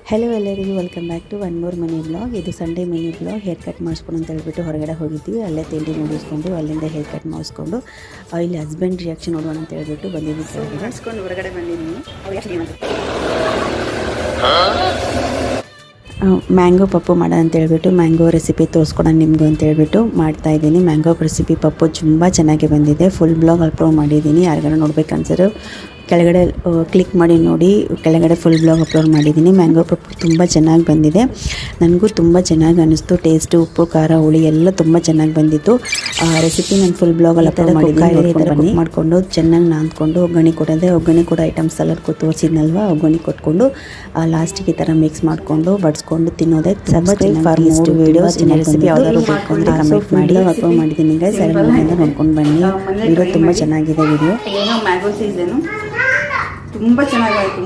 Hello ಎಲ್ಲರಿಗೂ welcome back to one more mini blog. ಇದು Sunday mini blog. Hair cut ಮಾಡಿಸ್ಕೊಂಡು ಅಂತ ಹೇಳ್ಬಿಟ್ಟು ಹೊರಗಡೆ ಹೋಗಿದ್ವಿ. ಅಲ್ಲೇ ತಿಂಡಿ ಮುಗಿಸ್ಕೊಂಡು ಅಲ್ಲಿಂದ ಹೇರ್ ಕಟ್ ಮಾಡಿಸ್ಕೊಂಡು ಇಲ್ಲಿ ಹಸ್ಬೆಂಡ್ ರಿಯಾಕ್ಷನ್ ನೋಡೋಣ ಅಂತ ಹೇಳ್ಬಿಟ್ಟು ಬಂದಿದ್ವಿ. ಮಾಡಿಸ್ಕೊಂಡು ಹೊರಗಡೆ ಬಂದಿದ್ದೀನಿ. ಮ್ಯಾಂಗೋ ಪಪ್ಪು ಮಾಡೋಣ ಅಂತ ಹೇಳ್ಬಿಟ್ಟು ಮ್ಯಾಂಗೋ ರೆಸಿಪಿ ತೋರಿಸ್ಕೊಡೋಣ ನಿಮಗೂ ಅಂತ ಹೇಳ್ಬಿಟ್ಟು ಮಾಡ್ತಾಯಿದ್ದೀನಿ. ಮ್ಯಾಂಗೋ ರೆಸಿಪಿ ಪಪ್ಪು ತುಂಬ ಚೆನ್ನಾಗಿ ಬಂದಿದೆ. ಫುಲ್ ಬ್ಲಾಗ್ ಅಪ್ಲೋಡ್ ಮಾಡಿದ್ದೀನಿ. ಯಾರಿಗಾರ ನೋಡ್ಬೇಕು ಅನ್ಸಿದ್ರೆ ಕೆಳಗಡೆ ಕ್ಲಿಕ್ ಮಾಡಿ ನೋಡಿ. ಕೆಳಗಡೆ ಫುಲ್ ಬ್ಲಾಗ್ ಅಪ್ಲೋಡ್ ಮಾಡಿದ್ದೀನಿ. ಮ್ಯಾಂಗೋ ಪಪ್ಪು ತುಂಬ ಚೆನ್ನಾಗಿ ಬಂದಿದೆ. ನನಗೂ ತುಂಬ ಚೆನ್ನಾಗಿ ಅನ್ನಿಸ್ತು. ಟೇಸ್ಟು, ಉಪ್ಪು, ಖಾರ, ಹುಳಿ ಎಲ್ಲ ತುಂಬ ಚೆನ್ನಾಗಿ ಬಂದಿತ್ತು. ರೆಸಿಪಿ ನಾನು ಫುಲ್ ಬ್ಲಾಗಲ್ಲಿ ಅಪ್ಲೋಡ್ ಮಾಡಿದ್ದೀನಿ. ಕುಕ್ ಮಾಡಿಕೊಂಡು ಚೆನ್ನಾಗಿ ನಾದ್ಕೊಂಡು ಒಗ್ಗರಣೆ ಕೊಡೋದೆ. ಒಗ್ಗರಣೆ ಕೂಡ ಐಟಮ್ಸ್ ಎಲ್ಲ ತೋರಿಸಿದ್ನಲ್ವ, ಒಗ್ಗರಣೆ ಕೊಟ್ಕೊಂಡು ಲಾಸ್ಟಿಗೆ ಈ ಥರ ಮಿಕ್ಸ್ ಮಾಡಿಕೊಂಡು ಬಡಿಸ್ಕೊಂಡು ತಿನ್ನೋದೇ ತುಂಬ ಚೆನ್ನಾಗಿ. ವೀಡಿಯೋಸ್ ರೆಸಿಪಿ ಯಾವ್ದಾದ್ರು ಬೇಕು ಅಂದರೆ ಕಮೆಂಟ್ ಮಾಡಿ. ಅಪ್ಲೋಡ್ ಮಾಡಿದ್ದೀನಿ ಗೈಸ್, ಮನೆಯಿಂದ ನೋಡ್ಕೊಂಡು ಬನ್ನಿ. ವಿಡಿಯೋ ತುಂಬ ಚೆನ್ನಾಗಿದೆ. ವಿಡಿಯೋ ಏನೋ ಮ್ಯಾಂಗೋ ಸೀಸನು ತುಂಬ ಚೆನ್ನಾಗಾಯಿತು.